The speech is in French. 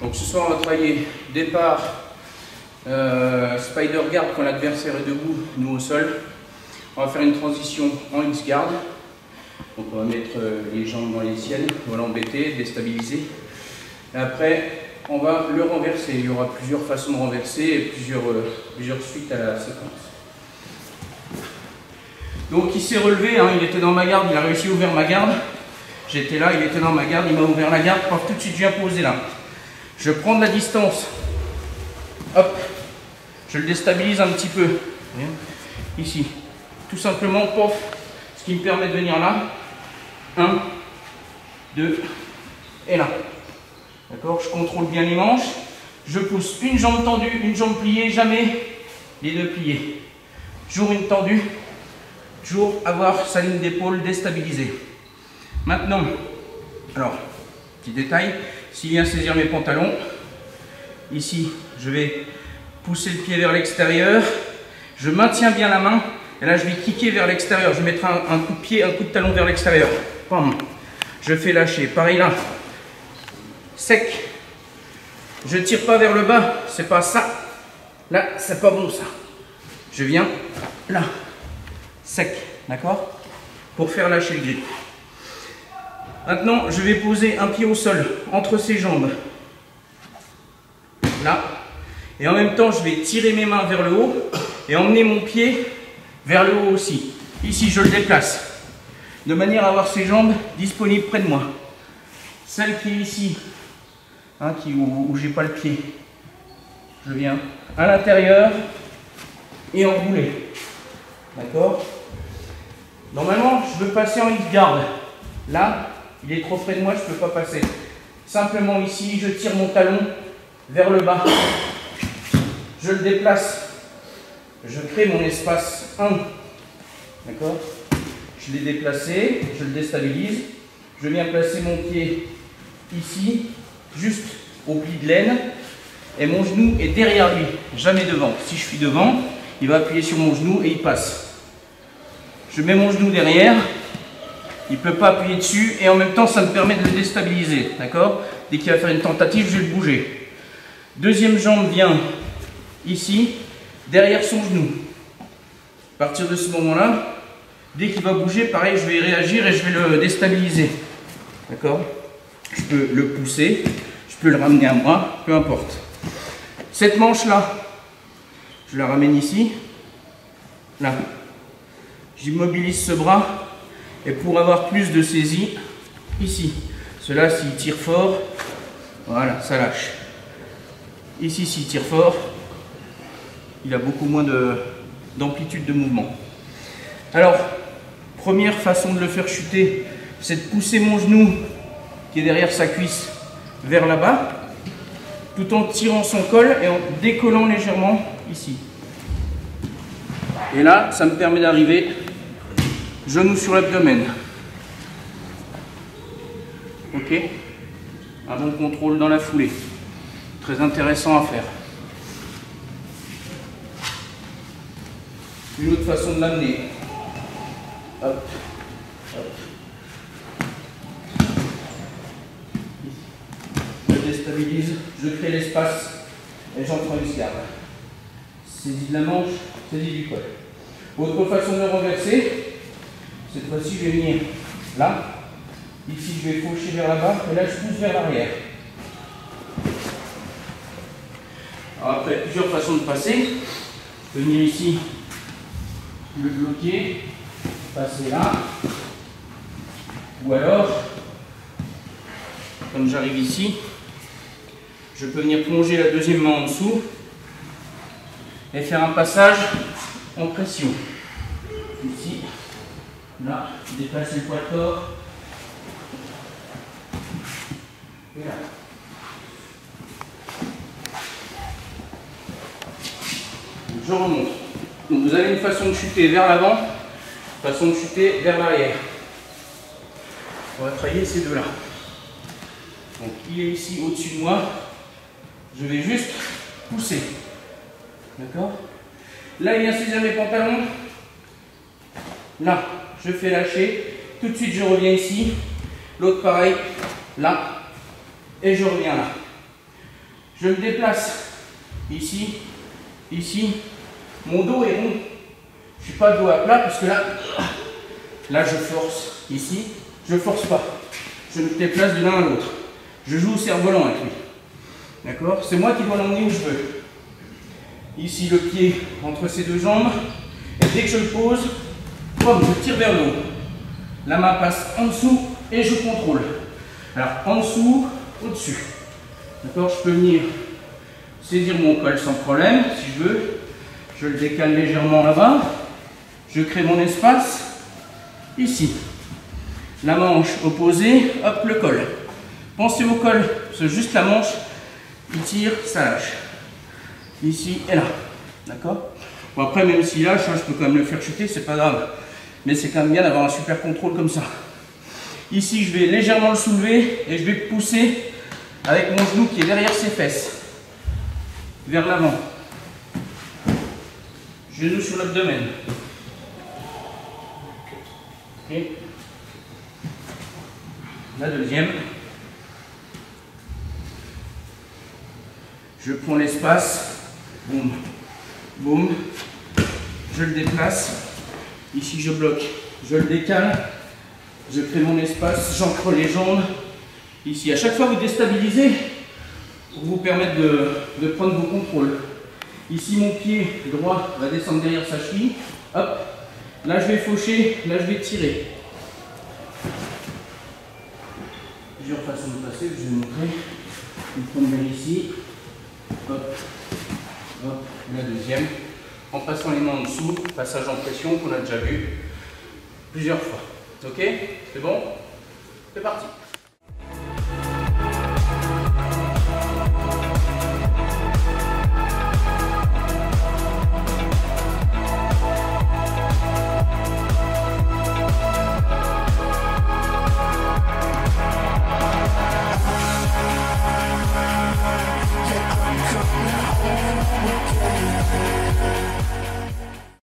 Donc ce soir on va travailler départ, spider guard quand l'adversaire est debout, nous au sol. On va faire une transition en X-guard. Donc on va mettre les jambes dans les siennes, on va l'embêter, déstabiliser. Et après on va le renverser. Il y aura plusieurs façons de renverser et plusieurs suites à la séquence. Donc il s'est relevé, hein, il était dans ma garde, il a réussi à ouvrir ma garde. J'étais là, il était dans ma garde, il m'a ouvert la garde. Paf, tout de suite je viens poser là. Je prends de la distance. Hop, je le déstabilise un petit peu. Ici. Tout simplement, pof, ce qui me permet de venir là. 1, 2 et là. D'accord? Je contrôle bien les manches. Je pousse une jambe tendue, une jambe pliée, jamais les deux pliés. Toujours une tendue. Toujours avoir sa ligne d'épaule déstabilisée. Maintenant, alors, petit détail, s'il vient saisir mes pantalons, ici, je vais pousser le pied vers l'extérieur, je maintiens bien la main, et là je vais kicker vers l'extérieur, je vais mettre un coup de pied, un coup de talon vers l'extérieur. Je fais lâcher, pareil là, sec, je ne tire pas vers le bas, c'est pas ça, là c'est pas bon ça. Je viens là, sec, d'accord, pour faire lâcher le grip. Maintenant, je vais poser un pied au sol, entre ses jambes, là, et en même temps, je vais tirer mes mains vers le haut, et emmener mon pied vers le haut aussi. Ici, je le déplace, de manière à avoir ses jambes disponibles près de moi. Celle qui est ici, hein, où j'ai pas le pied, je viens à l'intérieur, et enrouler, d'accord. Normalement, je veux passer en X-guard, là, il est trop près de moi, je ne peux pas passer. Simplement ici, je tire mon talon vers le bas. Je le déplace. Je crée mon espace 1. D'accord? Je l'ai déplacé, je le déstabilise. Je viens placer mon pied ici, juste au pli de laine. Et mon genou est derrière lui, jamais devant. Si je suis devant, il va appuyer sur mon genou et il passe. Je mets mon genou derrière. Il ne peut pas appuyer dessus et en même temps ça me permet de le déstabiliser, d'accord? Dès qu'il va faire une tentative, je vais le bouger. Deuxième jambe vient ici, derrière son genou. À partir de ce moment-là, dès qu'il va bouger, pareil, je vais réagir et je vais le déstabiliser, d'accord? Je peux le pousser, je peux le ramener à moi, peu importe. Cette manche-là, je la ramène ici, là. J'immobilise ce bras. Et pour avoir plus de saisie, ici, cela s'il tire fort, voilà, ça lâche. Ici, s'il tire fort, il a beaucoup moins d'amplitude de mouvement. Alors, première façon de le faire chuter, c'est de pousser mon genou qui est derrière sa cuisse vers là-bas, tout en tirant son col et en décollant légèrement ici. Et là, ça me permet d'arriver genou sur l'abdomen. Ok? Un bon contrôle dans la foulée. Très intéressant à faire. Une autre façon de l'amener. Hop. Hop. Je déstabilise, je crée l'espace et j'entre en X-guard. Saisie de la manche, saisie du col. Autre façon de le renverser. Cette fois-ci, je vais venir là. Ici, je vais faucher vers là-bas. Et là, je pousse vers l'arrière. Alors après, plusieurs façons de passer. Je peux venir ici, le bloquer, passer là. Ou alors, comme j'arrive ici, je peux venir plonger la deuxième main en dessous et faire un passage en pression. Ici. Là, déplacer le poids de corps. Et là. Je remonte. Donc vous avez une façon de chuter vers l'avant, une façon de chuter vers l'arrière. On va travailler ces deux-là. Donc il est ici au-dessus de moi. Je vais juste pousser. D'accord? Là, il vient saisir mes pantalons. Là. Je fais lâcher, tout de suite je reviens ici, l'autre pareil, là, et je reviens là. Je me déplace ici, ici. Mon dos est rond. Je ne suis pas dos à plat parce que là je force. Ici, je ne force pas. Je me déplace de l'un à l'autre. Je joue au cerf-volant avec lui. D'accord? C'est moi qui dois l'emmener où je veux. Ici, le pied entre ces deux jambes. Et dès que je le pose, hop, je tire vers le haut. La main passe en dessous et je contrôle. Alors, en dessous, au-dessus. D'accord? Je peux venir saisir mon col sans problème, si je veux. Je le décale légèrement là-bas. Je crée mon espace. Ici. La manche opposée, hop, le col. Pensez au col, c'est juste la manche. Il tire, ça lâche. Ici et là. D'accord? Bon, après, même s'il lâche, je peux quand même le faire chuter, c'est pas grave. Mais c'est quand même bien d'avoir un super contrôle comme ça. Ici, je vais légèrement le soulever et je vais pousser avec mon genou qui est derrière ses fesses. Vers l'avant. Genou sur l'abdomen. Et la deuxième. Je prends l'espace. Boum. Boum. Je le déplace. Ici, je bloque. Je le décale. Je crée mon espace. J'ancre les jambes. Ici, à chaque fois, vous déstabilisez pour vous permettre de prendre vos contrôles. Ici, mon pied droit va descendre derrière sa cheville. Hop. Là, je vais faucher. Là, je vais tirer. Plusieurs façons de passer. Je vais vous montrer. Une première ici. Hop. Hop. La deuxième. En passant les mains en dessous. Passage en pression qu'on a déjà vu plusieurs fois. Ok? C'est bon? C'est parti.